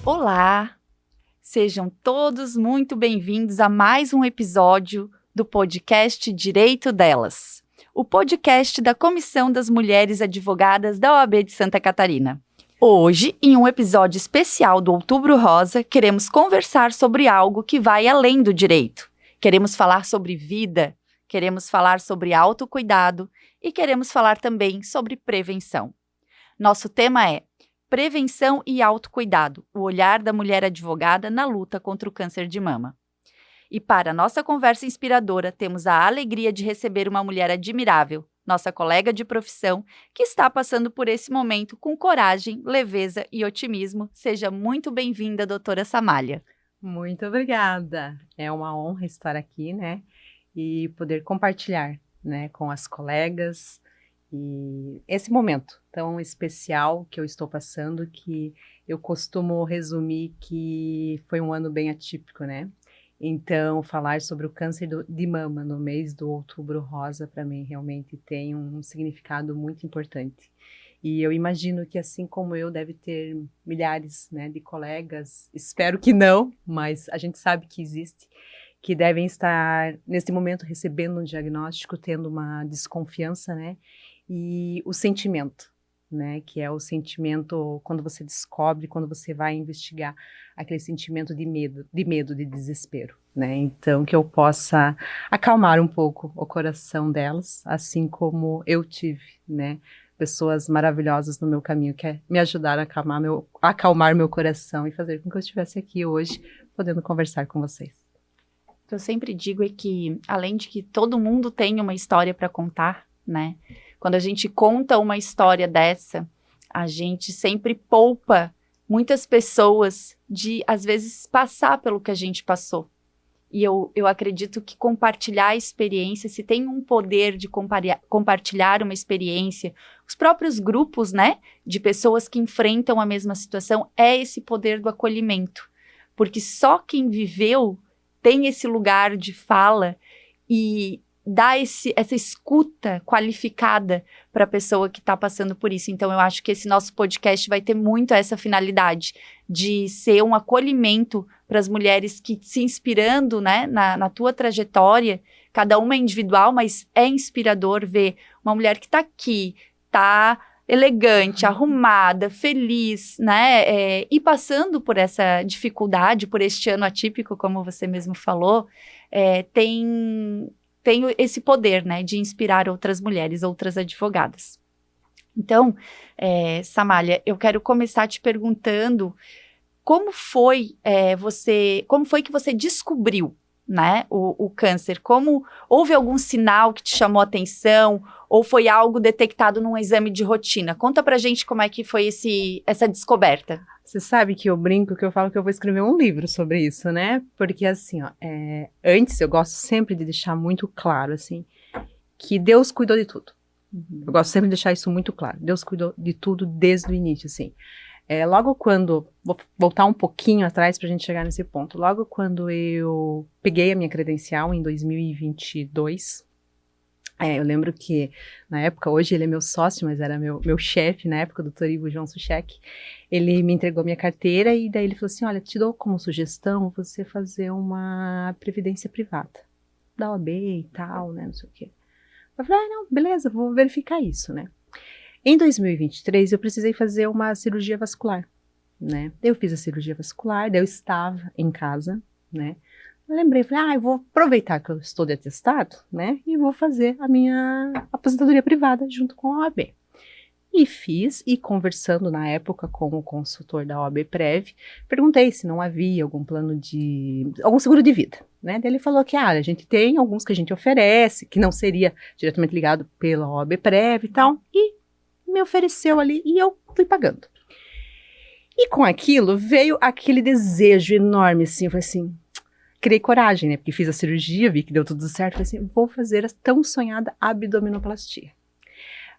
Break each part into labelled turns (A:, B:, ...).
A: Olá! Sejam todos muito bem-vindos a mais um episódio do podcast Direito Delas, o podcast da Comissão das Mulheres Advogadas da OAB de Santa Catarina. Hoje, em um episódio especial do Outubro Rosa, queremos conversar sobre algo que vai além do direito. Queremos falar sobre vida, queremos falar sobre autocuidado e queremos falar também sobre prevenção. Nosso tema é Prevenção e autocuidado, o olhar da mulher advogada na luta contra o câncer de mama. E para nossa conversa inspiradora, temos a alegria de receber uma mulher admirável, nossa colega de profissão, que está passando por esse momento com coragem, leveza e otimismo. Seja muito bem-vinda, doutora Samália.
B: Muito obrigada. É uma honra estar aqui, né? E poder compartilhar, né, com as colegas e esse momento tão especial que eu estou passando, que eu costumo resumir que foi um ano bem atípico, né? Então, falar sobre o câncer de mama no mês do Outubro Rosa, para mim, realmente tem um significado muito importante. E eu imagino que, assim como eu, deve ter milhares, né, de colegas, espero que não, mas a gente sabe que existe, que devem estar, nesse momento, recebendo um diagnóstico, tendo uma desconfiança, né? E o sentimento, né, que é o sentimento quando você descobre, quando você vai investigar, aquele sentimento de medo, de desespero, né, então que eu possa acalmar um pouco o coração delas, assim como eu tive, né, pessoas maravilhosas no meu caminho que me ajudaram a acalmar meu coração e fazer com que eu estivesse aqui hoje, podendo conversar com vocês.
A: O que eu sempre digo é que, além de que todo mundo tem uma história para contar, né, quando a gente conta uma história dessa, a gente sempre poupa muitas pessoas de, às vezes, passar pelo que a gente passou. E eu acredito que compartilhar a experiência, se tem um poder de compartilhar uma experiência, os próprios grupos, né, de pessoas que enfrentam a mesma situação, é esse poder do acolhimento. Porque só quem viveu tem esse lugar de fala e dar essa escuta qualificada para a pessoa que está passando por isso. Então, eu acho que esse nosso podcast vai ter muito essa finalidade de ser um acolhimento para as mulheres que, se inspirando, né, na tua trajetória, cada uma é individual, mas é inspirador ver uma mulher que está aqui, está elegante, arrumada, feliz, né, e passando por essa dificuldade, por este ano atípico, como você mesmo falou, tem esse poder, né, de inspirar outras mulheres, outras advogadas. Então, Samália, eu quero começar te perguntando como foi que você descobriu, né, o câncer? Houve algum sinal que te chamou a atenção ou foi algo detectado num exame de rotina? Conta pra gente como é que foi essa descoberta.
B: Você sabe que eu brinco, que eu falo que eu vou escrever um livro sobre isso, né? Porque assim, ó, antes eu gosto sempre de deixar muito claro, assim, que Deus cuidou de tudo. Eu gosto sempre de deixar isso muito claro. Deus cuidou de tudo desde o início, assim. Logo quando, vou voltar um pouquinho atrás pra gente chegar nesse ponto, logo quando eu peguei a minha credencial em 2022, eu lembro que, na época, hoje ele é meu sócio, mas era meu chefe na época, o doutor Ivo João Suchek, ele me entregou minha carteira e daí ele falou assim, olha, te dou como sugestão você fazer uma previdência privada, da OAB e tal, né, não sei o quê. Eu falei, não, beleza, vou verificar isso, né. Em 2023, eu precisei fazer uma cirurgia vascular, né, eu fiz a cirurgia vascular, daí eu estava em casa, né, eu lembrei, falei, eu vou aproveitar que eu estou de atestado, né, e vou fazer a minha aposentadoria privada junto com a OAB. E fiz, e conversando na época com o consultor da OAB Prev, perguntei se não havia algum algum seguro de vida, né, daí ele falou que, a gente tem alguns que a gente oferece, que não seria diretamente ligado pela OAB Prev e tal, e me ofereceu ali, e eu fui pagando. E com aquilo veio aquele desejo enorme, assim, foi assim, criei coragem, né, porque fiz a cirurgia, vi que deu tudo certo, falei assim, vou fazer a tão sonhada abdominoplastia.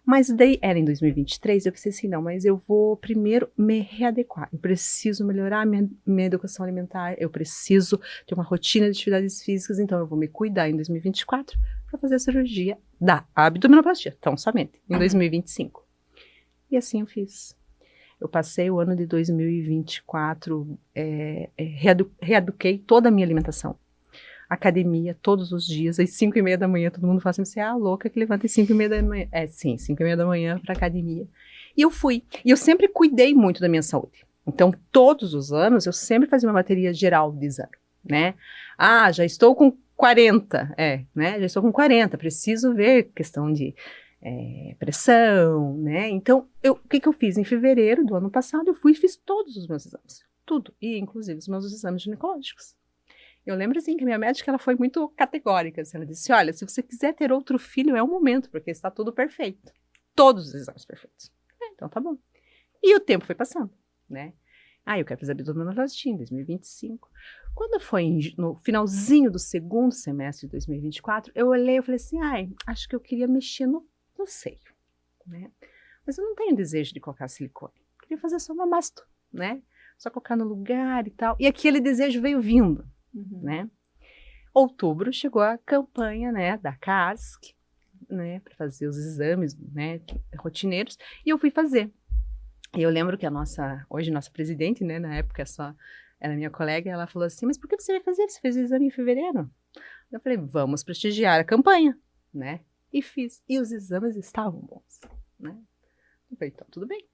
B: Mas daí, era em 2023, eu pensei assim, não, mas eu vou primeiro me readequar, eu preciso melhorar minha educação alimentar, eu preciso ter uma rotina de atividades físicas, então eu vou me cuidar em 2024 para fazer a cirurgia da abdominoplastia, tão somente, em 2025. E assim eu fiz. Eu passei o ano de 2024, reeduquei toda a minha alimentação. Academia, todos os dias, às 5h30 da manhã, todo mundo fala assim, você é a louca que levanta às 5h30 da manhã. Sim, 5h30 da manhã para academia. E eu fui. E eu sempre cuidei muito da minha saúde. Então, todos os anos, eu sempre fazia uma bateria geral de exame, né? Já estou com 40, né? Já estou com 40, preciso ver questão de pressão, né? Então, o que eu fiz? Em fevereiro do ano passado, eu fui e fiz todos os meus exames. Tudo. E, inclusive, os meus exames ginecológicos. Eu lembro, assim, que a minha médica, ela foi muito categórica. Assim, ela disse, olha, se você quiser ter outro filho, é o momento, porque está tudo perfeito. Todos os exames perfeitos. Então, tá bom. E o tempo foi passando, né? Eu quero fazer abdominoplastia em 2025. Quando foi no finalzinho do segundo semestre de 2024, eu olhei e falei assim, acho que eu queria mexer no seio, né? Mas eu não tenho desejo de colocar silicone. Eu queria fazer só uma masto, né? Só colocar no lugar e tal. E aquele desejo veio vindo, né? Outubro chegou a campanha, né, da CASC, né, para fazer os exames, né, rotineiros, e eu fui fazer. E eu lembro que hoje nossa presidente, né, na época era minha colega, ela falou assim, mas por que você vai fazer? Você fez o exame em fevereiro? Eu falei, vamos prestigiar a campanha, né? E fiz. E os exames estavam bons, né? Eu falei, então, tudo bem.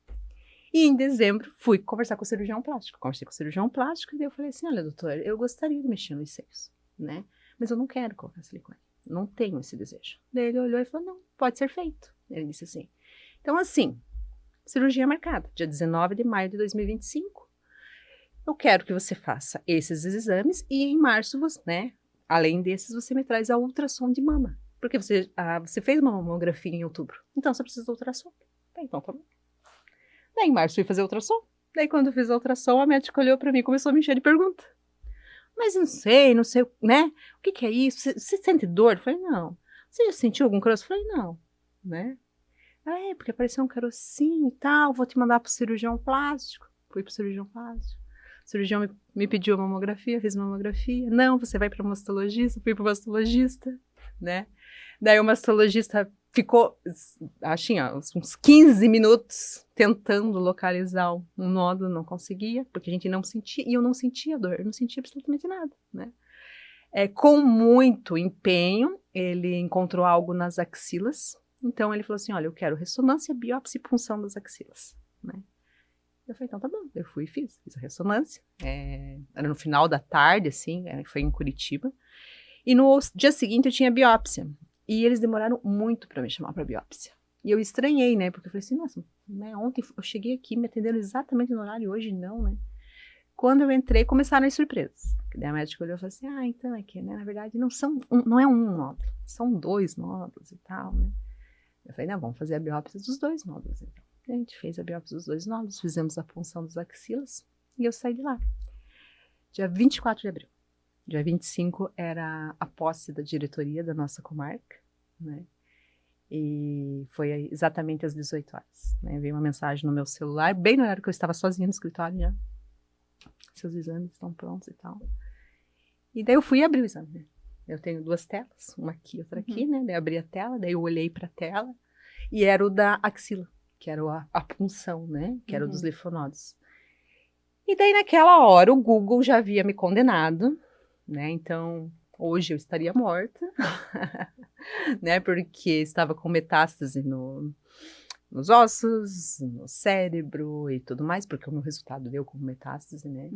B: E em dezembro, fui conversar com o cirurgião plástico. Conversei com o cirurgião plástico e daí eu falei assim, olha, doutor, eu gostaria de mexer nos seios, né? Mas eu não quero colocar silicone. Não tenho esse desejo. Daí ele olhou e falou, não, pode ser feito. Ele disse assim. Então, assim, cirurgia marcada, dia 19 de maio de 2025. Eu quero que você faça esses exames e em março, né, além desses, você me traz a ultrassom de mama. Porque você fez uma mamografia em outubro, então você precisa de ultrassom. Então, tá bom. Daí em março fui fazer ultrassom. Daí quando eu fiz a ultrassom, a médica olhou pra mim e começou a me encher de pergunta. Mas não sei, né? O que é isso? Você sente dor? Eu falei, não. Você já sentiu algum caroço? Eu falei, não, né? Porque apareceu um carocinho e tal, vou te mandar pro cirurgião plástico. Fui pro cirurgião plástico. O cirurgião me pediu mamografia, fiz mamografia. Não, você vai para mastologista. Fui para mastologista, né? Daí o mastologista ficou, assim, uns 15 minutos tentando localizar um nódulo, não conseguia, porque a gente não sentia, e eu não sentia dor, eu não sentia absolutamente nada, né? Com muito empenho, ele encontrou algo nas axilas, então ele falou assim, olha, eu quero ressonância, biópsia e punção das axilas, né? Eu falei, então tá bom. Eu fui e fiz a ressonância. Era no final da tarde, assim, foi em Curitiba. E no dia seguinte eu tinha biópsia. E eles demoraram muito para me chamar para biópsia. E eu estranhei, né? Porque eu falei assim, nossa, né, ontem eu cheguei aqui, me atenderam exatamente no horário, hoje não, né? Quando eu entrei, começaram as surpresas. Daí a médica olhou e falou assim, então é que, né, na verdade, não é um nódulo, são 2 nódulos e tal, né? Eu falei, não, vamos fazer a biópsia dos 2 nódulos, então. A gente fez a biópsia dos 2 nódulos, fizemos a punção das axilas e eu saí de lá. Dia 24 de abril. Dia 25 era a posse da diretoria da nossa comarca, né? E foi exatamente às 18 horas. Né? Veio uma mensagem no meu celular, bem no horário que eu estava sozinha no escritório já. Seus exames estão prontos e tal. E daí eu fui abrir o exame, né? Eu tenho 2 telas, uma aqui e outra aqui, né? Daí eu abri a tela, daí eu olhei para a tela e era o da axila, que era a punção, né? Que era o dos linfonodos. E daí, naquela hora, o Google já havia me condenado, né? Então, hoje eu estaria morta, né? Porque estava com metástase nos ossos, no cérebro e tudo mais, porque o meu resultado veio como metástase, né?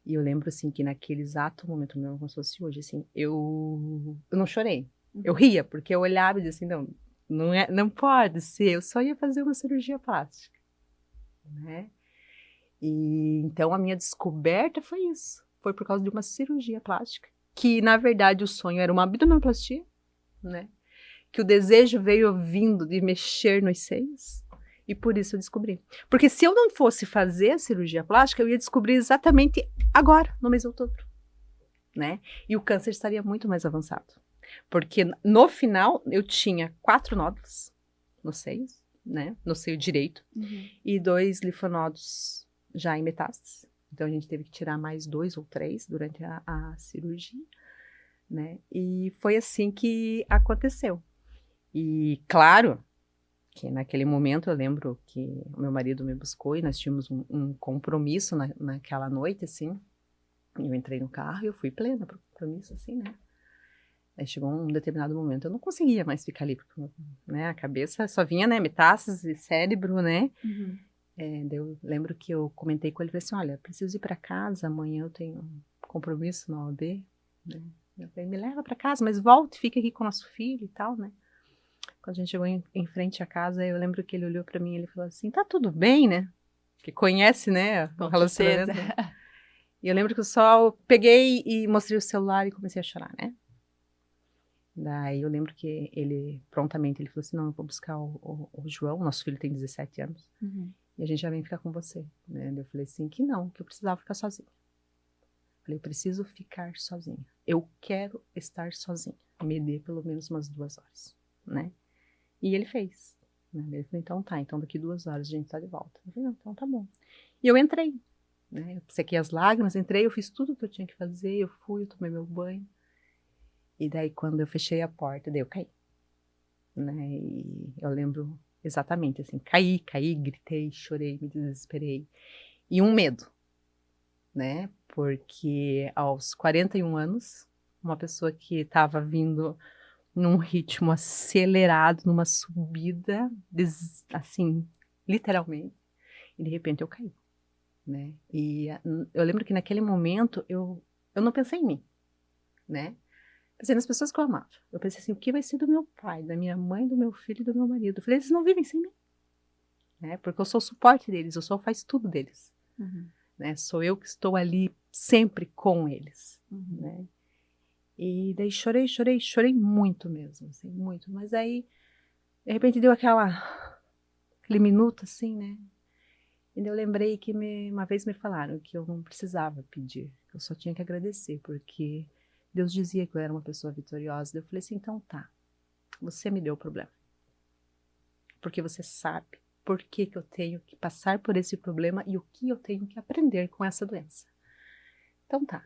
B: E eu lembro, assim, que naquele exato momento, mesmo como se fosse hoje, assim, eu não chorei. Eu ria, porque eu olhava e dizia assim, não pode ser, eu só ia fazer uma cirurgia plástica, né? E então a minha descoberta foi isso, foi por causa de uma cirurgia plástica, que na verdade o sonho era uma abdominoplastia, né? Que o desejo veio vindo de mexer nos seios, e por isso eu descobri. Porque se eu não fosse fazer a cirurgia plástica, eu ia descobrir exatamente agora, no mês de outubro, né? E o câncer estaria muito mais avançado. Porque no final eu tinha 4 nódulos nos seios, né? No seio direito, e 2 linfonodos já em metástase. Então a gente teve que tirar mais 2 ou 3 durante a cirurgia, né? E foi assim que aconteceu. E claro que naquele momento eu lembro que o meu marido me buscou e nós tínhamos um compromisso naquela noite, assim. Eu entrei no carro e eu fui plena pro compromisso, assim, né? Aí chegou um determinado momento, eu não conseguia mais ficar ali, porque, né, a cabeça só vinha, né, metástase, cérebro, né?
A: Uhum.
B: Daí eu lembro que eu comentei com ele, falei assim, olha, preciso ir para casa, amanhã eu tenho um compromisso na OAB, né? Eu falei, me leva para casa, mas volte, fica aqui com o nosso filho e tal, né? Quando a gente chegou em frente à casa, eu lembro que ele olhou para mim e ele falou assim, tá tudo bem, né? Que conhece, né, o
A: Com
B: relacionamento,
A: certeza.
B: né? E eu lembro que eu só peguei e mostrei o celular e comecei a chorar, né? Daí eu lembro que ele, prontamente, ele falou assim, não, eu vou buscar o João, nosso filho tem 17 anos,
A: Uhum.
B: e a gente já vem ficar com você, né? Eu falei assim, que não, que eu precisava ficar sozinha. Eu falei, eu preciso ficar sozinha. Eu quero estar sozinha. Me dê pelo menos umas 2 horas, né? E ele fez. Né? Ele falou, então tá, então daqui 2 horas a gente tá de volta. Eu falei, não, então tá bom. E eu entrei, né? Eu sequei as lágrimas, entrei, eu fiz tudo o que eu tinha que fazer, eu fui, eu tomei meu banho. E daí quando eu fechei a porta, daí eu caí. Né? E eu lembro exatamente assim, caí, gritei, chorei, me desesperei. E um medo, né? Porque aos 41 anos, uma pessoa que estava vindo num ritmo acelerado, numa subida, assim, literalmente, e de repente eu caí, né? E eu lembro que naquele momento eu não pensei em mim, né? Pensei nas pessoas que eu amava. Eu pensei assim, o que vai ser do meu pai, da minha mãe, do meu filho e do meu marido? Eu falei, eles não vivem sem mim, né? Porque eu sou o suporte deles, eu sou o faz tudo deles,
A: Uhum.
B: né? Sou eu que estou ali sempre com eles,
A: Uhum.
B: né? E daí chorei muito mesmo, assim, muito. Mas aí, de repente deu aquele minuto assim, né? E daí eu lembrei que uma vez me falaram que eu não precisava pedir, que eu só tinha que agradecer, porque Deus dizia que eu era uma pessoa vitoriosa. Daí eu falei assim, então tá, você me deu o problema. Porque você sabe por que que eu tenho que passar por esse problema e o que eu tenho que aprender com essa doença. Então tá,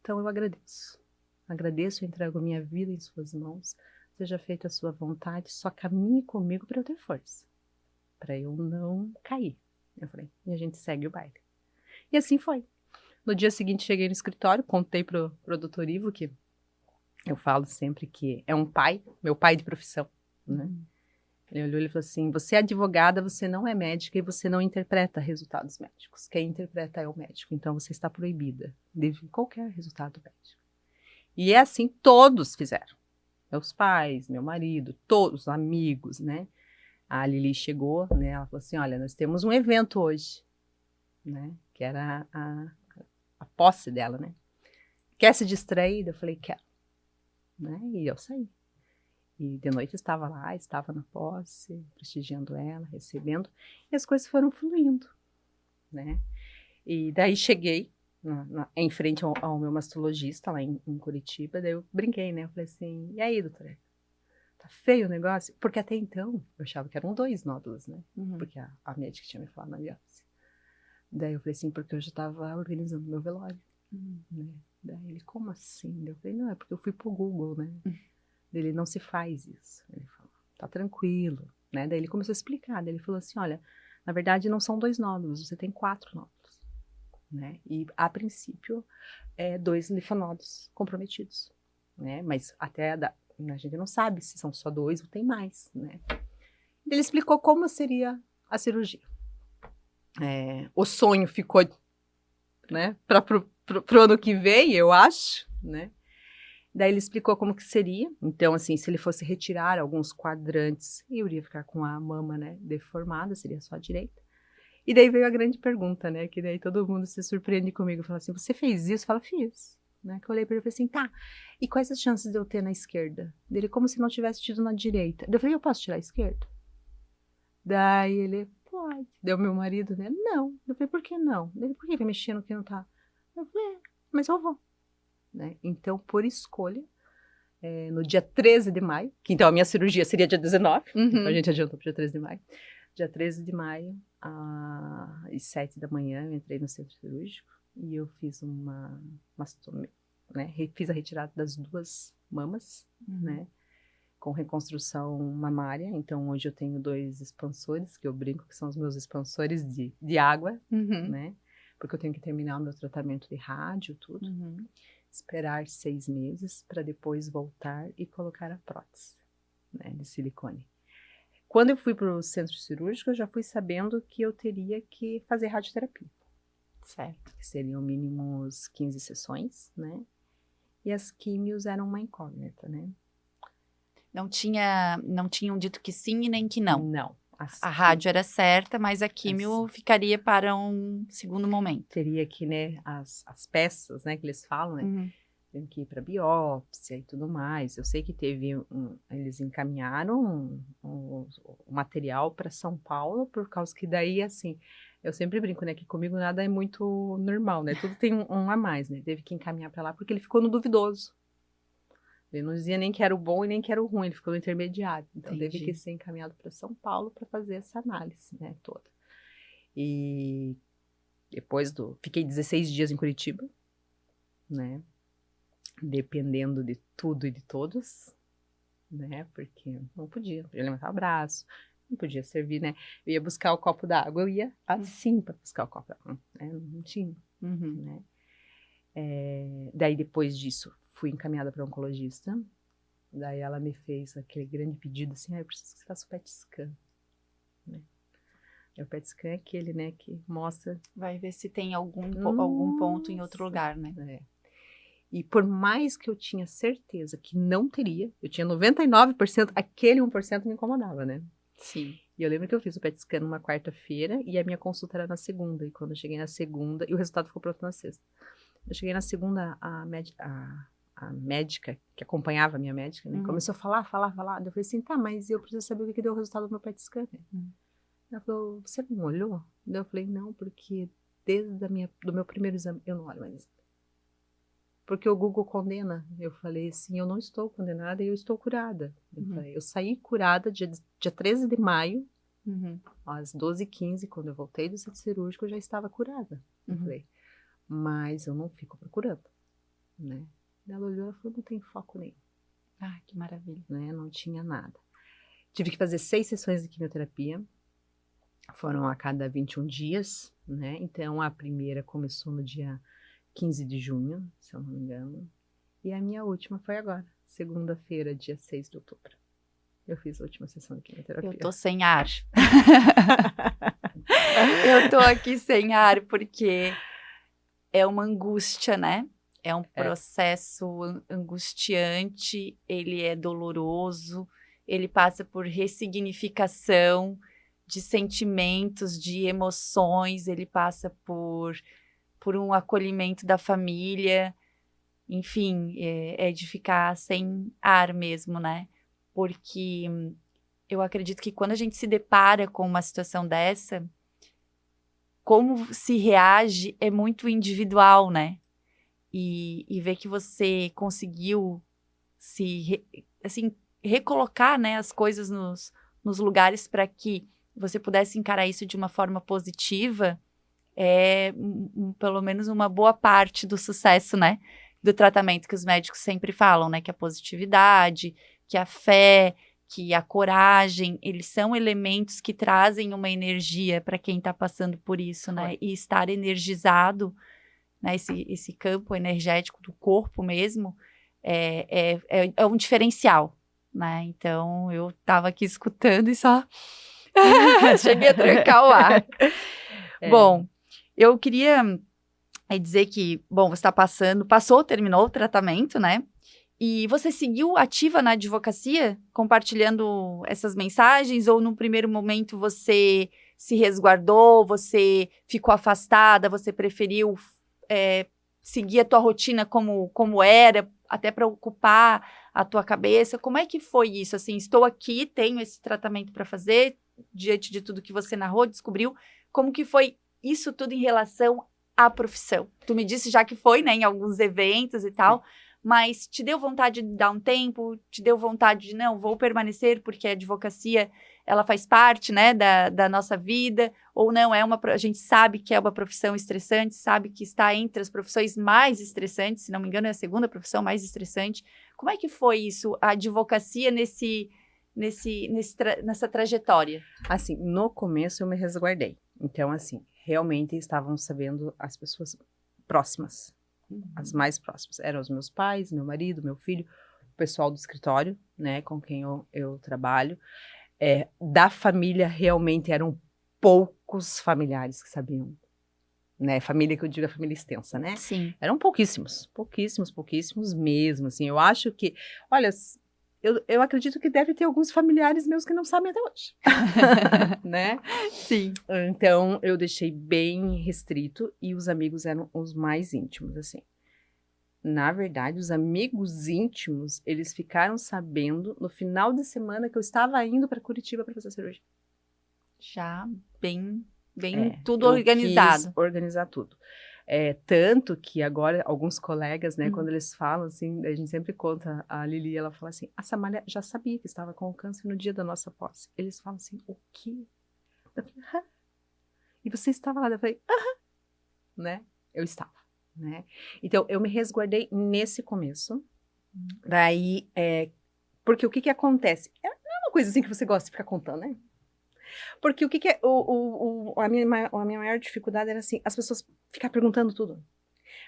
B: então eu agradeço. Agradeço, eu entrego a minha vida em suas mãos. Seja feita a sua vontade, só caminhe comigo para eu ter força, para eu não cair. Eu falei, e a gente segue o baile. E assim foi. No dia seguinte, cheguei no escritório, contei pro doutor Ivo, que eu falo sempre que é um pai, meu pai de profissão, né?
A: Uhum.
B: Ele olhou e falou assim, você é advogada, você não é médica e você não interpreta resultados médicos. Quem interpreta é o médico, então você está proibida de qualquer resultado médico. E é assim, todos fizeram. Meus pais, meu marido, todos, amigos, né? A Lili chegou, né? Ela falou assim, olha, nós temos um evento hoje, né? Que era a posse dela, né? Quer se distrair? Eu falei, quero. Né? E eu saí. E de noite estava lá, estava na posse, prestigiando ela, recebendo. E as coisas foram fluindo, né? E daí cheguei em frente ao meu mastologista lá em Curitiba, daí eu brinquei, né? Eu falei assim, e aí, doutora? Tá feio o negócio? Porque até então eu achava que eram 2 nódulos, né?
A: Uhum.
B: Porque a médica tinha me falado na biópsia. Daí eu falei assim, porque eu já estava organizando meu velório, né? Daí ele, como assim? Daí eu falei, não, é porque eu fui pro Google, né? Ele, não se faz isso. Ele falou, tá tranquilo, né? Daí ele começou a explicar, daí ele falou assim, olha, na verdade não são 2 nódulos, você tem 4 nódulos, né? E a princípio, 2 linfonodos comprometidos, né? Mas até a gente não sabe se são só 2 ou tem mais, né? Ele explicou como seria a cirurgia. O sonho ficou, né, para pro ano que vem, eu acho, né? Daí ele explicou como que seria. Então, assim, se ele fosse retirar alguns quadrantes, eu iria ficar com a mama, né, deformada, seria só a direita. E daí veio a grande pergunta, né, que daí todo mundo se surpreende comigo, fala assim, você fez isso? Fala, fiz. Né, que eu olhei para ele e falei assim, tá, e quais as chances de eu ter na esquerda? Dele, como se não tivesse tido na direita. Daí eu falei, eu posso tirar a esquerda? Daí ele, pode. Deu meu marido, né, não. Eu falei, por que não? Ele, por que vai mexer no que não tá? Eu falei, mas eu vou. Né? Então, por escolha, no dia 13 de maio, que então a minha cirurgia seria dia 19, então a gente adiantou para dia 13 de maio. Dia 13 de maio, às 7 da manhã, eu entrei no centro cirúrgico e eu fiz mastomia, né? Fiz a retirada das 2 mamas, né? com reconstrução mamária. Então, hoje eu tenho 2 expansores, que eu brinco que são os meus expansores de água, né? Porque eu tenho que terminar o meu tratamento de rádio, tudo. Esperar 6 meses para depois voltar e colocar a prótese, né, de silicone. Quando eu fui para o centro cirúrgico, eu já fui sabendo que eu teria que fazer radioterapia.
A: Certo.
B: Que seriam mínimos 15 sessões, né? E as químios eram uma incógnita, né?
A: Não tinham dito que sim e nem que não.
B: Não.
A: A rádio era certa, mas a químio ficaria para um segundo momento.
B: Teria que, né, as peças, né, que eles falam, né? Tem que ir para biópsia e tudo mais. Eu sei que eles encaminharam o material para São Paulo, por causa que daí, assim, eu sempre brinco, né, que comigo nada é muito normal, né? Tudo tem um a mais, né? Teve que encaminhar para lá porque ele ficou no duvidoso. Ele não dizia nem que era o bom e nem que era o ruim, ele ficou no intermediário. Então, teve que ser encaminhado para São Paulo para fazer essa análise, né, toda. E depois fiquei 16 dias em Curitiba, né, dependendo de tudo e de todos, né, porque não podia levantar o braço, não podia servir, né. Eu ia buscar o copo d'água, eu ia assim para buscar o copo d'água, né, não tinha, né. Daí, depois disso, fui encaminhada para oncologista. Daí ela me fez aquele grande pedido assim, eu preciso que você faça o PET scan, né? E o PET scan é aquele, né, que mostra...
A: Vai ver se tem algum ponto em outro lugar, né?
B: E por mais que eu tinha certeza que não teria, eu tinha 99%, aquele 1% me incomodava, né?
A: Sim.
B: E eu lembro que eu fiz o PET scan numa quarta-feira e a minha consulta era na segunda. E quando eu cheguei na segunda, e o resultado ficou pronto na sexta. Eu cheguei na segunda, a médica, que acompanhava a minha médica, né, começou a falar. Eu falei assim, tá, mas eu preciso saber o que deu o resultado do meu PET scan. Ela falou, você não olhou? Eu falei, não, porque desde do meu primeiro exame, eu não olho mais. Porque o Google condena. Eu falei assim, eu não estou condenada, eu estou curada. Eu saí curada dia 13 de maio, às 12h15, quando eu voltei do centro cirúrgico, eu já estava curada. Eu falei, mas eu não fico procurando, né? Ela olhou e falou, não tem foco nenhum.
A: Ah, que maravilha.
B: Né? Não tinha nada. Tive que fazer 6 sessões de quimioterapia, foram a cada 21 dias, né? Então, a primeira começou no dia 15 de junho, se eu não me engano, e a minha última foi agora, segunda-feira, dia 6 de outubro. Eu fiz a última sessão de quimioterapia.
A: Eu tô sem ar. Eu tô aqui sem ar porque é uma angústia, né? É um processo angustiante, ele é doloroso, ele passa por ressignificação de sentimentos, de emoções, ele passa por um acolhimento da família, enfim, é de ficar sem ar mesmo, né? Porque eu acredito que quando a gente se depara com uma situação dessa, como se reage é muito individual, né? E ver que você conseguiu recolocar, né, as coisas nos lugares para que você pudesse encarar isso de uma forma positiva é pelo menos uma boa parte do sucesso, né, do tratamento que os médicos sempre falam, né, que a positividade, que a fé, que a coragem, eles são elementos que trazem uma energia para quem está passando por isso, né, e estar energizado, né, esse campo energético do corpo mesmo, é um diferencial, né? Então, eu estava aqui escutando e só cheguei a trancar o ar. Bom, eu queria dizer que, bom, você terminou o tratamento, né? E você seguiu ativa na advocacia, compartilhando essas mensagens, ou no primeiro momento você se resguardou, você ficou afastada, você preferiu seguir a tua rotina como era, até para ocupar a tua cabeça? Como é que foi isso? Assim, estou aqui, tenho esse tratamento para fazer, diante de tudo que você narrou, descobriu. Como que foi isso tudo em relação à profissão? Tu me disse já que foi, né, em alguns eventos e tal, mas te deu vontade de dar um tempo? Te deu vontade de, não, vou permanecer porque a advocacia, ela faz parte, né, da nossa vida? Ou não, a gente sabe que é uma profissão estressante, sabe que está entre as profissões mais estressantes, se não me engano é a segunda profissão mais estressante. Como é que foi isso, a advocacia nessa trajetória?
B: Assim, no começo eu me resguardei. Então, assim, realmente estavam sabendo as pessoas próximas, as mais próximas. Eram os meus pais, meu marido, meu filho, o pessoal do escritório, né, com quem eu trabalho. Da família, realmente eram poucos familiares que sabiam. Né, família que eu digo a família extensa, né?
A: Sim.
B: Eram pouquíssimos mesmo, assim. Eu acho que, olha, eu acredito que deve ter alguns familiares meus que não sabem até hoje, né?
A: Sim.
B: Então, eu deixei bem restrito e os amigos eram os mais íntimos, assim. Na verdade, os amigos íntimos, eles ficaram sabendo no final de semana que eu estava indo para Curitiba para fazer a cirurgia.
A: Já bem tudo
B: eu
A: organizado.
B: Quis organizar tudo. Tanto que agora, alguns colegas, né, quando eles falam, assim, a gente sempre conta, a Lili, ela fala assim, a Samália já sabia que estava com câncer no dia da nossa posse. Eles falam assim, o quê? Eu falei, aham. E você estava lá? Eu falei, aham. Né? Eu estava, né? Então, eu me resguardei nesse começo. Daí, porque o que acontece? Não é uma coisa assim que você gosta de ficar contando, né? Porque o que é a minha maior dificuldade era assim, as pessoas ficar perguntando tudo.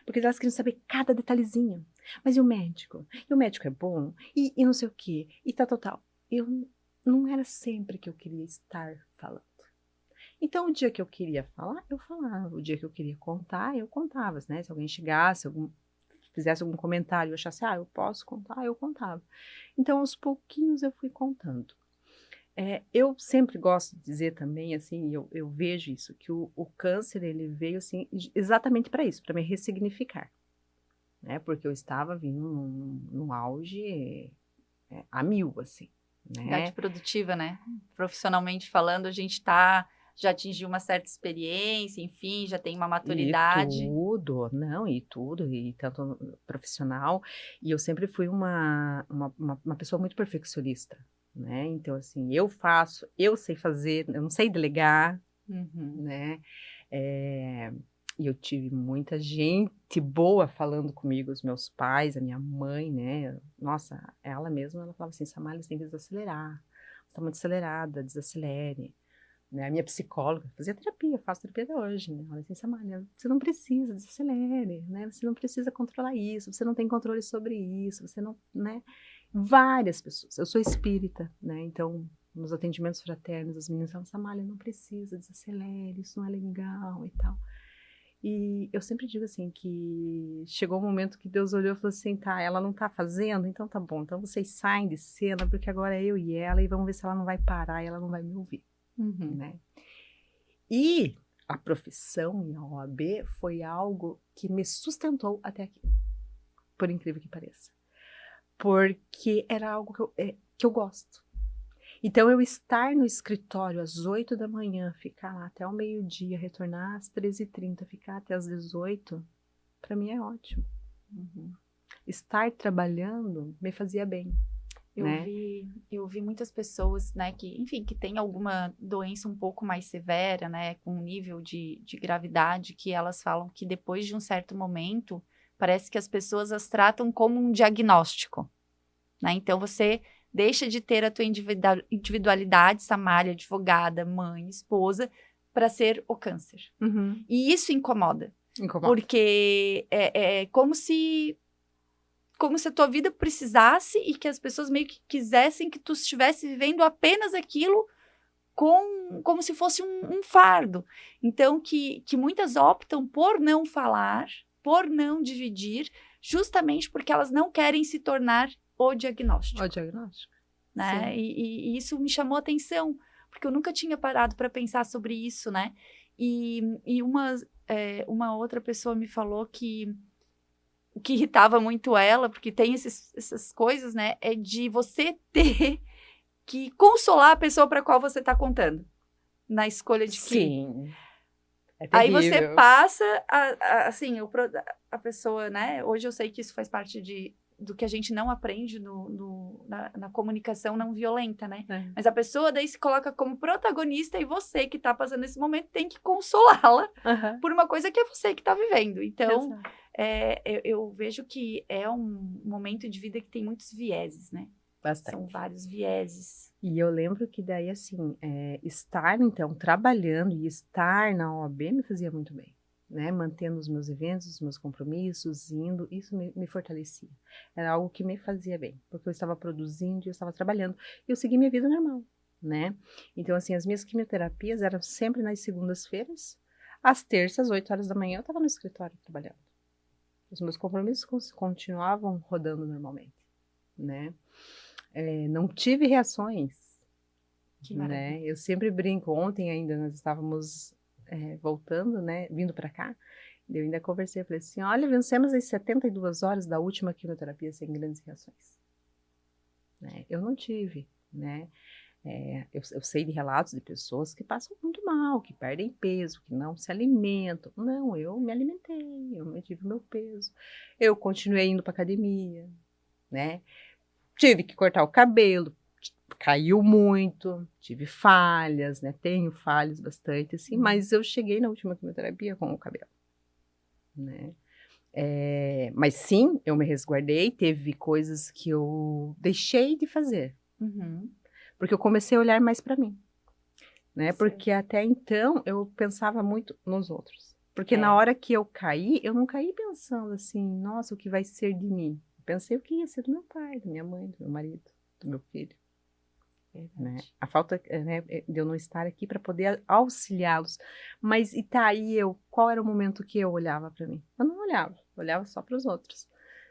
B: Porque elas queriam saber cada detalhezinho. Mas e o médico? E o médico é bom? E não sei o quê? E tal. Eu não era sempre que eu queria estar falando. Então, o dia que eu queria falar, eu falava. O dia que eu queria contar, eu contava, né? Se alguém chegasse, fizesse algum comentário, eu achasse, eu posso contar, eu contava. Então, aos pouquinhos eu fui contando. Eu sempre gosto de dizer também, assim, eu vejo isso, que o câncer, ele veio, assim, exatamente para isso, para me ressignificar, né, porque eu estava vindo num auge a mil, assim, né.
A: Idade produtiva, né? Profissionalmente falando, a gente já atingiu uma certa experiência, enfim, já tem uma maturidade.
B: E tudo, e tanto profissional, e eu sempre fui uma pessoa muito perfeccionista, né, então assim, eu sei fazer, eu não sei delegar, né, e eu tive muita gente boa falando comigo, os meus pais, a minha mãe, né, nossa, ela mesma, ela falava assim, Samália, você tem que desacelerar, você tá muito acelerada, desacelere, né, a minha psicóloga fazia terapia, faço terapia até hoje, né, ela assim, Samália, você não precisa, desacelere, né, você não precisa controlar isso, você não tem controle sobre isso, você não, né, várias pessoas, eu sou espírita, né, então, nos atendimentos fraternos, as meninas falam, Samália, não precisa, desacelere, isso não é legal e tal. E eu sempre digo assim, que chegou um momento que Deus olhou e falou assim, tá, ela não tá fazendo, então tá bom, então vocês saem de cena, porque agora é eu e ela, e vamos ver se ela não vai parar e ela não vai me ouvir, né? E a profissão e a OAB foi algo que me sustentou até aqui, por incrível que pareça. Porque era algo que eu gosto. Então, eu estar no escritório às 8 da manhã, ficar lá até o meio-dia, retornar às 13h30, ficar até às 18, para mim é ótimo. Estar trabalhando me fazia bem.
A: Eu vi muitas pessoas, né, que, enfim, que tem alguma doença um pouco mais severa, né, com um nível de gravidade, que elas falam que depois de um certo momento, parece que as pessoas as tratam como um diagnóstico, né, então você deixa de ter a tua individualidade, Samália, advogada, mãe, esposa, para ser o câncer. E isso incomoda. Porque é como se a tua vida precisasse e que as pessoas meio que quisessem que tu estivesse vivendo apenas aquilo como se fosse um fardo. Então, que muitas optam por não falar, por não dividir, justamente porque elas não querem se tornar o diagnóstico. Né? E isso me chamou a atenção, porque eu nunca tinha parado para pensar sobre isso, né? E uma outra pessoa me falou que o que irritava muito ela, porque tem essas coisas, né? É de você ter que consolar a pessoa para a qual você está contando. Na escolha de que...
B: Sim.
A: Aí você passa, assim, a pessoa, né? Hoje eu sei que isso faz parte do que a gente não aprende na comunicação não violenta, né? Mas a pessoa daí se coloca como protagonista e você que tá passando esse momento tem que consolá-la por uma coisa que é você que tá vivendo. Então, eu vejo que é um momento de vida que tem muitos vieses, né?
B: Bastante.
A: São vários vieses.
B: E eu lembro que daí, assim, estar, então, trabalhando e estar na OAB me fazia muito bem, né? Mantendo os meus eventos, os meus compromissos, indo, isso me fortalecia. Era algo que me fazia bem, porque eu estava produzindo, eu estava trabalhando, e eu segui minha vida normal, né? Então, assim, as minhas quimioterapias eram sempre nas segundas-feiras, às terças, 8 horas da manhã, eu estava no escritório trabalhando. Os meus compromissos continuavam rodando normalmente, né? Não tive reações,
A: Que
B: né?
A: maravilha.
B: Eu sempre brinco. Ontem ainda nós estávamos voltando, né? Vindo para cá. Eu ainda conversei, falei assim, olha, vencemos as 72 horas da última quimioterapia sem grandes reações. Né? Eu não tive, né? Eu sei de relatos de pessoas que passam muito mal, que perdem peso, que não se alimentam. Não, eu me alimentei, eu mantive o meu peso. Eu continuei indo para academia, né? Tive que cortar o cabelo, caiu muito, tive falhas, né? Tenho falhas bastante, assim, mas eu cheguei na última quimioterapia com o cabelo, né? Mas sim, eu me resguardei, teve coisas que eu deixei de fazer, porque eu comecei a olhar mais para mim, né? Porque até então eu pensava muito nos outros. Porque na hora que eu caí, eu não caí pensando assim, nossa, o que vai ser de mim? Eu pensei o que ia ser do meu pai, da minha mãe, do meu marido, do meu filho. Né? A falta, né, de eu não estar aqui para poder auxiliá-los. Mas e tá aí qual era o momento que eu olhava para mim? Eu não olhava, olhava só para os outros,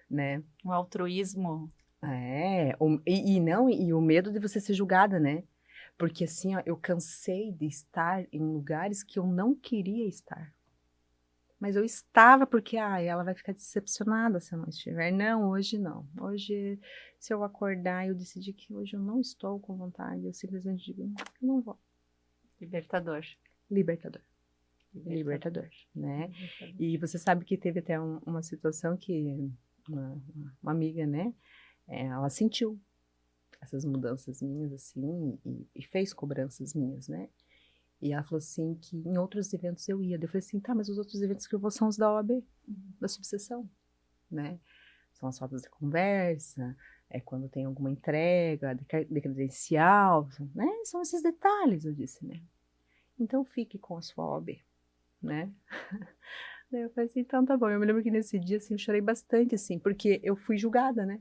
B: né?
A: O altruísmo.
B: E o medo de você ser julgada, né? Porque assim, ó, eu cansei de estar em lugares que eu não queria estar. Mas eu estava porque, ela vai ficar decepcionada se eu não estiver. Não, hoje não. Hoje, se eu acordar e eu decidir que hoje eu não estou com vontade, eu simplesmente digo, eu não vou.
A: Libertador.
B: Libertador, né? Libertador. E você sabe que teve até uma situação que uma amiga, né? Ela sentiu essas mudanças minhas, assim, e fez cobranças minhas, né? E ela falou assim que em outros eventos eu ia. Eu falei assim, tá, mas os outros eventos que eu vou são os da OAB, da subseção, né? São as rodas de conversa, quando tem alguma entrega de credencial, né? São esses detalhes, eu disse, né? Então fique com a sua OAB, né? Daí eu falei assim, então tá bom. Eu me lembro que nesse dia, assim, eu chorei bastante, assim, porque eu fui julgada, né?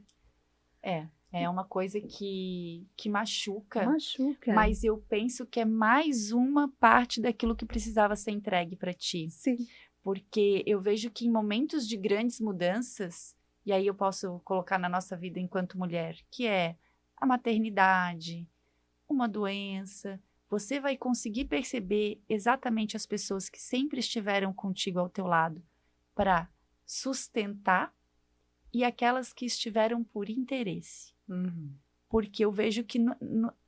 A: É uma coisa que machuca.
B: Machuca.
A: Mas eu penso que é mais uma parte daquilo que precisava ser entregue para ti.
B: Sim.
A: Porque eu vejo que em momentos de grandes mudanças, e aí eu posso colocar na nossa vida enquanto mulher, que é a maternidade, uma doença, você vai conseguir perceber exatamente as pessoas que sempre estiveram contigo ao teu lado para sustentar e aquelas que estiveram por interesse. Porque eu vejo que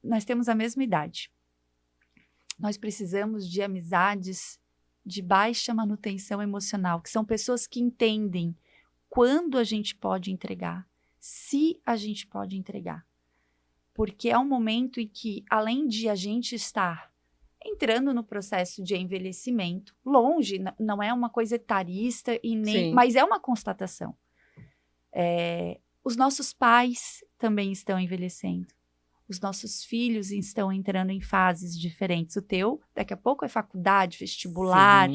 A: nós temos a mesma idade. Nós precisamos de amizades de baixa manutenção emocional, que são pessoas que entendem quando a gente pode entregar, se a gente pode entregar. Porque é um momento em que, além de a gente estar entrando no processo de envelhecimento, longe, não é uma coisa etarista, mas é uma constatação. Os nossos pais também estão envelhecendo. Os nossos filhos estão entrando em fases diferentes. O teu, daqui a pouco, é faculdade, vestibular,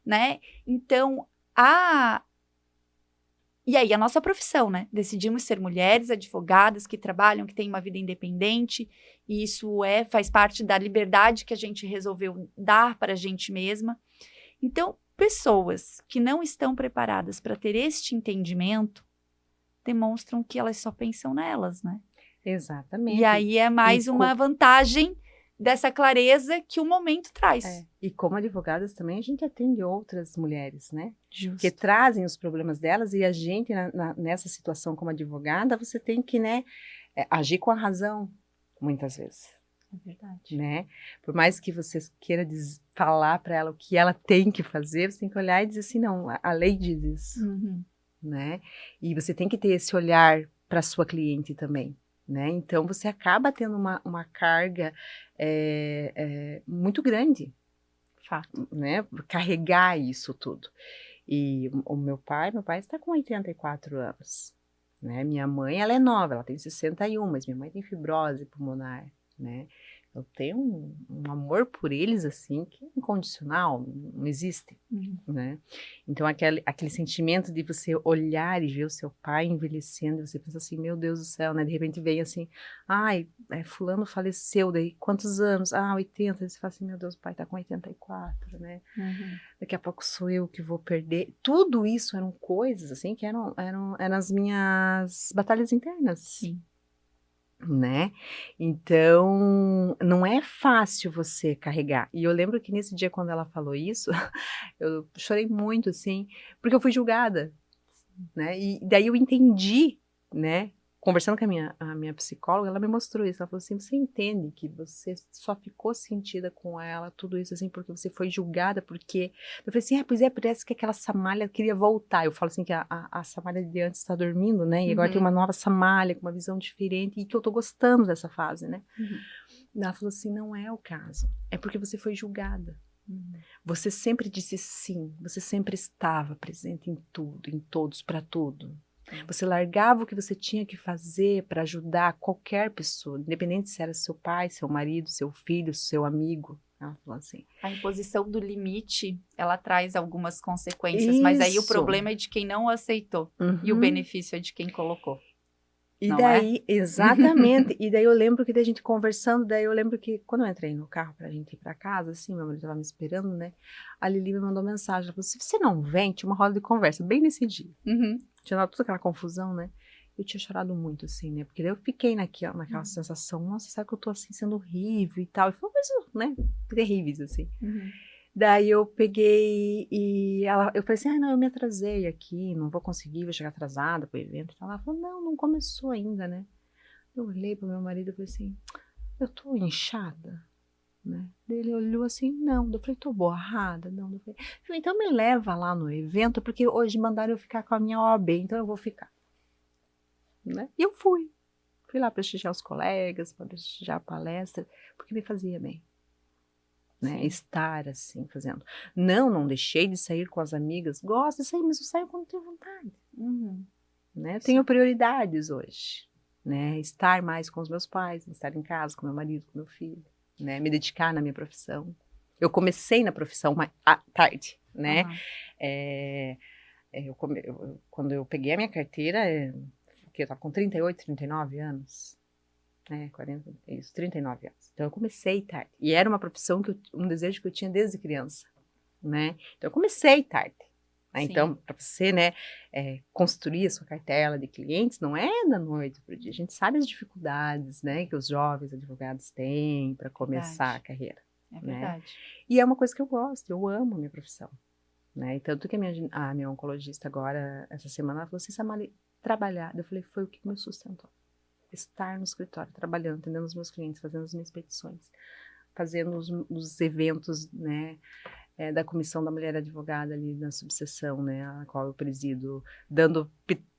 A: né? Então, E aí, a nossa profissão, né? Decidimos ser mulheres, advogadas, que trabalham, que têm uma vida independente. E isso faz parte da liberdade que a gente resolveu dar para a gente mesma. Então, pessoas que não estão preparadas para ter este entendimento demonstram que elas só pensam nelas, né?
B: Exatamente.
A: E aí é mais uma vantagem dessa clareza que o momento traz.
B: E como advogadas também a gente atende outras mulheres, né?
A: Justo.
B: Que trazem os problemas delas e a gente, nessa situação como advogada, você tem que, né, agir com a razão, muitas vezes.
A: É verdade.
B: Né? Por mais que você queira falar para ela o que ela tem que fazer, você tem que olhar e dizer assim, não, a lei diz isso. Né? E você tem que ter esse olhar para sua cliente também. Né? Então, você acaba tendo uma carga muito grande,
A: Fato.
B: Né? Carregar isso tudo. E o meu pai está com 84 anos, né? Minha mãe, ela é nova, ela tem 61, mas minha mãe tem fibrose pulmonar, né? Eu tenho um amor por eles, assim, que é incondicional, não existe, né? Então, aquele sentimento de você olhar e ver o seu pai envelhecendo, e você pensa assim, meu Deus do céu, né? De repente vem assim, ai, fulano faleceu, daí quantos anos? 80. Aí você fala assim, meu Deus, o pai tá com 84, né? Daqui a pouco sou eu que vou perder. Tudo isso eram coisas, assim, que eram as minhas batalhas internas.
A: Sim.
B: Né? Então, não é fácil você carregar. E eu lembro que nesse dia, quando ela falou isso, eu chorei muito, assim, porque eu fui julgada, né? E daí eu entendi, né? Conversando com a minha psicóloga, ela me mostrou isso. Ela falou assim: você entende que você só ficou sentida com ela, tudo isso assim, porque você foi julgada, porque. Eu falei assim: pois é, parece que aquela Samália queria voltar. Eu falo assim: que a Samália de antes está dormindo, né? E agora tem uma nova Samália, com uma visão diferente, e que eu tô gostando dessa fase, né? Ela falou assim: não é o caso, é porque você foi julgada. Você sempre disse sim, você sempre estava presente em tudo, em todos, para tudo. Você largava o que você tinha que fazer para ajudar qualquer pessoa, independente se era seu pai, seu marido, seu filho, seu amigo. Ela falou assim.
A: A imposição do limite, ela traz algumas consequências, mas aí o problema é de quem não aceitou e o benefício é de quem colocou.
B: E daí, exatamente, e daí eu lembro que da gente conversando, daí eu lembro que quando eu entrei no carro pra gente ir pra casa, assim, meu marido tava me esperando, né, a Lili me mandou mensagem, ela falou, se você não vem, tinha uma roda de conversa, bem nesse dia, tinha dado toda aquela confusão, né, eu tinha chorado muito, assim, né, porque daí eu fiquei naquela sensação, nossa, sabe que eu tô, assim, sendo horrível e tal, e foi uma coisa, né, terríveis, assim. Daí eu peguei e eu falei assim, não, eu me atrasei aqui, não vou conseguir, vou chegar atrasada pro evento. Ela falou, não começou ainda, né? Eu olhei pro meu marido e falei assim, eu tô inchada, né? Ele olhou assim, não. Eu falei, tô borrada? Não. Eu falei, então me leva lá no evento, porque hoje mandaram eu ficar com a minha OAB, então eu vou ficar. Né? E eu fui. Fui lá prestigiar os colegas, para prestigiar a palestra, porque me fazia bem. Né, estar assim, fazendo. Não deixei de sair com as amigas. Gosto de sair, mas eu saio quando tenho vontade. Né? Tenho prioridades hoje. Né? Estar mais com os meus pais, estar em casa com meu marido, com meu filho. Né? Me dedicar na minha profissão. Eu comecei na profissão tarde. Né? Quando eu peguei a minha carteira, eu estava com 38, 39 anos. 40, isso, 39 anos. Então eu comecei tarde. E era uma profissão um desejo que eu tinha desde criança, né? Então eu comecei tarde. Né? Então, para você, né, construir a sua cartela de clientes, não é da noite para o dia. A gente sabe as dificuldades, né, que os jovens advogados têm para começar a carreira.
A: É verdade.
B: Né? E é uma coisa que eu gosto, eu amo a minha profissão. Né? E tanto que a minha oncologista agora, essa semana, ela falou assim, Samali, trabalhar. Eu falei, foi o que me sustentou. Estar no escritório, trabalhando, atendendo os meus clientes, fazendo as minhas petições, fazendo os eventos, né, da Comissão da Mulher Advogada ali na subseção, né, a qual eu presido, dando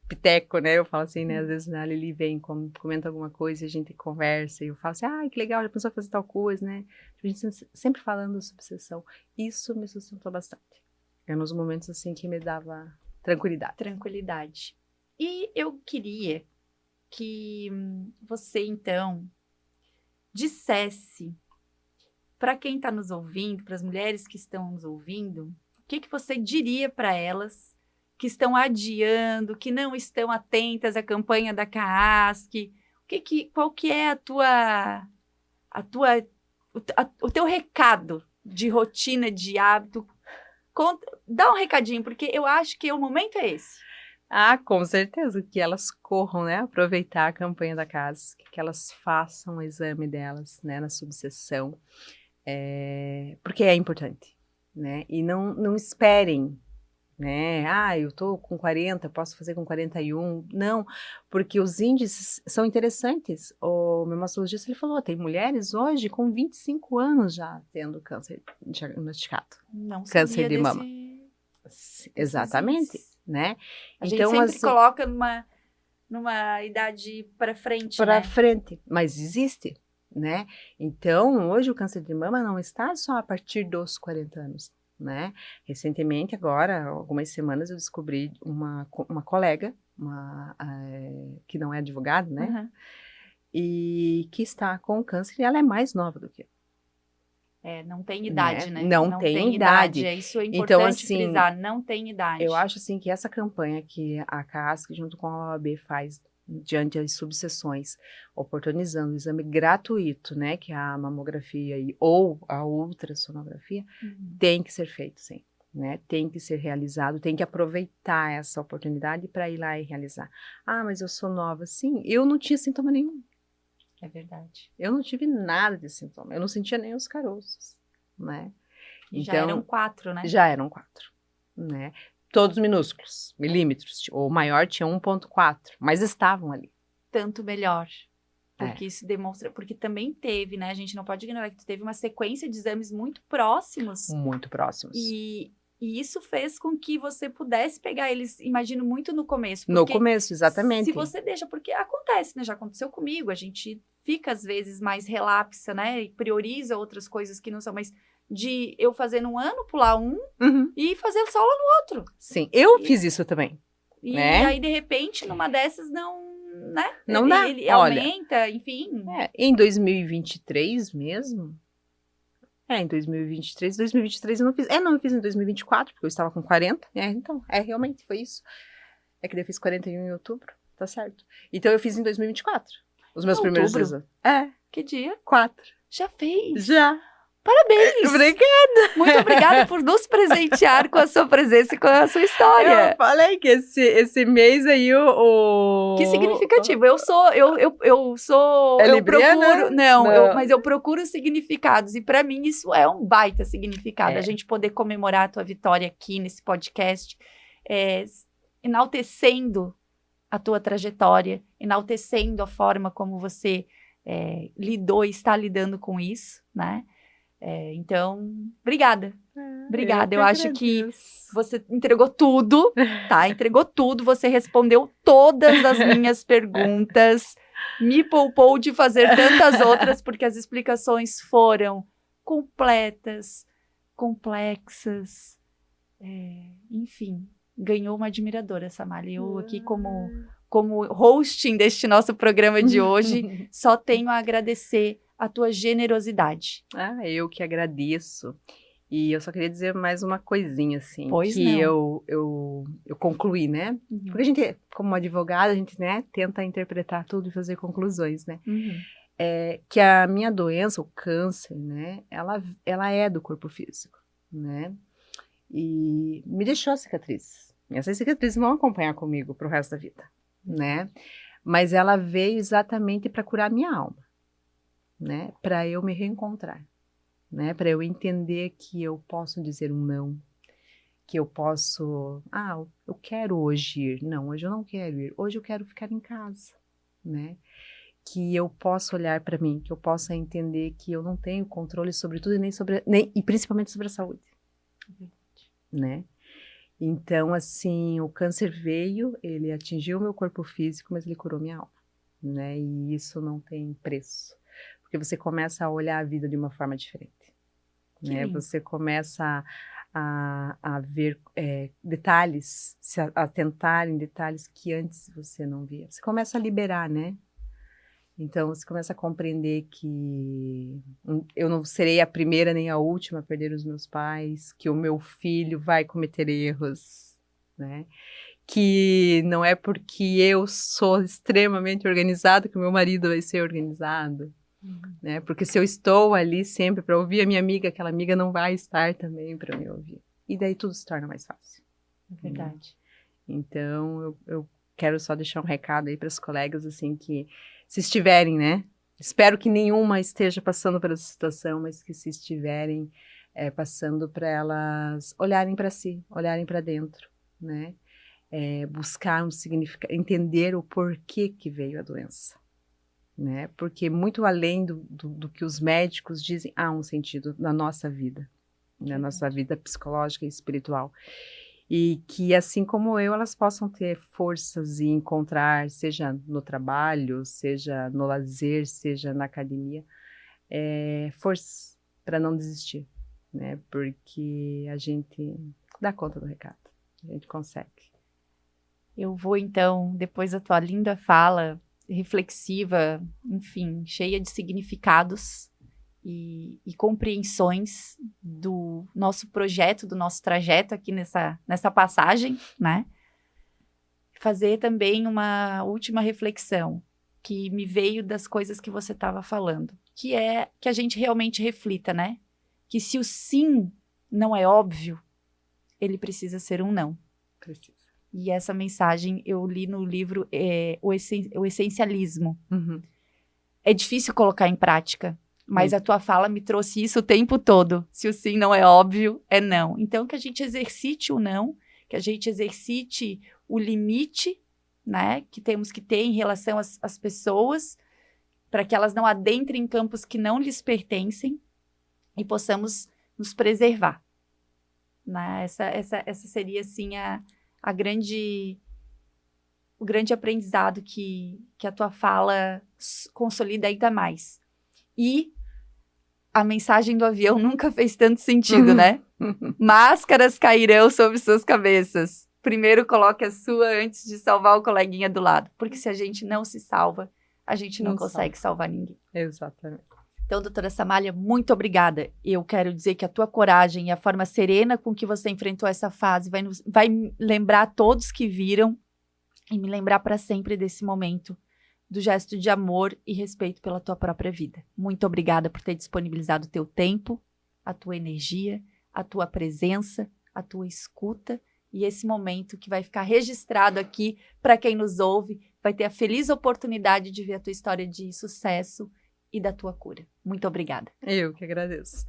B: piteco, né, eu falo assim, né, às vezes a Lili vem, comenta alguma coisa e a gente conversa, e eu falo assim, que legal, já pensou em fazer tal coisa, né, a gente sempre falando da subseção, isso me sustentou bastante, é nos momentos assim que me dava tranquilidade.
A: E eu queria que você, então, dissesse para quem está nos ouvindo, para as mulheres que estão nos ouvindo, o que você diria para elas que estão adiando, que não estão atentas à campanha da CAASC? Qual que é o teu recado de rotina, de hábito? Dá um recadinho, porque eu acho que o momento é esse.
B: Com certeza, que elas corram, né, aproveitar a campanha da CAASC, que elas façam o exame delas, né, na subseção, porque é importante, né, e não esperem, né, eu tô com 40, posso fazer com 41, não, porque os índices são interessantes. O meu mastologista, ele falou, tem mulheres hoje com 25 anos já tendo câncer diagnosticado,
A: não
B: câncer de mama. Exatamente. Né?
A: A gente sempre coloca numa idade para frente,
B: para frente, mas existe, né? Então, hoje o câncer de mama não está só a partir dos 40 anos, né? Recentemente, agora, algumas semanas, eu descobri uma colega, que não é advogada, né?
A: Uhum.
B: E que está com câncer e ela é mais nova do que eu.
A: Não tem idade, né?
B: Não tem idade.
A: Isso é importante
B: Então, assim,
A: frisar, não tem idade.
B: Eu acho, assim, que essa campanha que a CASC, junto com a OAB, faz diante das subseções, oportunizando o exame gratuito, né, que é a mamografia ou a ultrassonografia, tem que ser feito, sim. Né, tem que ser realizado, tem que aproveitar essa oportunidade para ir lá e realizar. Ah, mas eu sou nova. Sim, eu não tinha sintoma nenhum.
A: É verdade.
B: Eu não tive nada de sintoma, eu não sentia nem os caroços, né.
A: E
B: então,
A: já eram 4, né?
B: Já eram 4, né. Todos minúsculos, milímetros. O maior tinha 1,4, mas estavam ali.
A: Tanto melhor. Porque isso demonstra, porque também teve, né? A gente não pode ignorar que tu teve uma sequência de exames muito próximos.
B: Muito próximos.
A: E isso fez com que você pudesse pegar eles, imagino, muito no começo.
B: No começo, exatamente.
A: Se você deixa, porque acontece, né? Já aconteceu comigo, a gente fica às vezes mais relapsa, né? E prioriza outras coisas que não são, mas de eu fazer num ano, pular e fazer só lá no outro.
B: Sim, eu fiz isso também.
A: E
B: né?
A: aí, de repente, numa dessas, não, né?
B: Não dá.
A: Ele aumenta, enfim.
B: Em 2023 mesmo. Em 2023 eu não fiz. Não, eu fiz em 2024, porque eu estava com 40. Então, realmente foi isso. É que daí eu fiz 41 em outubro, tá certo. Então eu fiz em 2024. Os meus primeiros exames.
A: Que dia?
B: 4.
A: Já fez?
B: Já.
A: Parabéns!
B: Obrigada!
A: Muito obrigada por nos presentear com a sua presença e com a sua história.
B: Eu falei que esse mês aí
A: Que significativo. Eu procuro... Não. Mas eu procuro significados. E para mim isso é um baita significado. A gente poder comemorar a tua vitória aqui nesse podcast, enaltecendo a tua trajetória, enaltecendo a forma como você lidou e está lidando com isso, né? Então, obrigada. Obrigada. Eu acho que você entregou tudo, tá? Entregou tudo. Você respondeu todas as minhas perguntas. Me poupou de fazer tantas outras, porque as explicações foram completas, complexas. Enfim, ganhou uma admiradora, Samália. Eu aqui como hosting deste nosso programa de hoje, só tenho a agradecer a tua generosidade.
B: Eu que agradeço. E eu só queria dizer mais uma coisinha, assim,
A: pois
B: que eu concluí, né? Porque a gente, como advogada, a gente, né, tenta interpretar tudo e fazer conclusões, né? Que a minha doença, o câncer, né, ela é do corpo físico, né? E me deixou cicatrizes. Essas cicatrizes vão acompanhar comigo pro resto da vida, né? Mas ela veio exatamente para curar minha alma, né? Para eu me reencontrar, né? Para eu entender que eu posso dizer um não, que eu posso, eu quero hoje ir. Não, hoje eu não quero ir. Hoje eu quero ficar em casa, né? Que eu possa olhar para mim, que eu possa entender que eu não tenho controle sobre tudo e principalmente sobre a saúde, né? Então, assim, o câncer veio, ele atingiu o meu corpo físico, mas ele curou minha alma, né? E isso não tem preço, porque você começa a olhar a vida de uma forma diferente, né? Você começa a ver detalhes, se atentar em detalhes que antes você não via. Você começa a liberar, né? Então, você começa a compreender que eu não serei a primeira nem a última a perder os meus pais, que o meu filho vai cometer erros, né? Que não é porque eu sou extremamente organizado que o meu marido vai ser organizado, né? Porque se eu estou ali sempre para ouvir a minha amiga, aquela amiga não vai estar também para me ouvir. E daí tudo se torna mais fácil.
A: Verdade.
B: Então, eu quero só deixar um recado aí para os colegas, assim, que se estiverem, né? Espero que nenhuma esteja passando por essa situação, mas que se estiverem passando, para elas olharem para si, olharem para dentro, né? Buscar um significado, entender o porquê que veio a doença, né? Porque muito além do que os médicos dizem, há um sentido na nossa vida, na nossa vida psicológica e espiritual. E que, assim como eu, elas possam ter forças e encontrar, seja no trabalho, seja no lazer, seja na academia, forças para não desistir, né? Porque a gente dá conta do recado, a gente consegue.
A: Eu vou, então, depois da tua linda fala, reflexiva, enfim, cheia de significados e compreensões do nosso projeto, do nosso trajeto aqui nessa passagem, né? Fazer também uma última reflexão que me veio das coisas que você estava falando, que é que a gente realmente reflita, né? Que se o sim não é óbvio, ele precisa ser um não.
B: Precisa.
A: E essa mensagem eu li no livro o Essencialismo.
B: Uhum.
A: É difícil colocar em prática, mas a tua fala me trouxe isso o tempo todo. Se o sim não é óbvio, é não. Então, que a gente exercite o não, que a gente exercite o limite, né, que temos que ter em relação às pessoas, para que elas não adentrem em campos que não lhes pertencem e possamos nos preservar. Né? Essa seria, assim, o grande aprendizado que a tua fala consolida ainda mais. E a mensagem do avião nunca fez tanto sentido, né? Máscaras cairão sobre suas cabeças. Primeiro coloque a sua antes de salvar o coleguinha do lado. Porque se a gente não se salva, a gente não consegue salvar ninguém.
B: Exatamente.
A: Então, doutora Samália, muito obrigada. Eu quero dizer que a tua coragem e a forma serena com que você enfrentou essa fase vai lembrar a todos que viram e me lembrar para sempre desse momento, do gesto de amor e respeito pela tua própria vida. Muito obrigada por ter disponibilizado o teu tempo, a tua energia, a tua presença, a tua escuta e esse momento que vai ficar registrado aqui para quem nos ouve, vai ter a feliz oportunidade de ver a tua história de sucesso e da tua cura. Muito obrigada.
B: Eu que agradeço.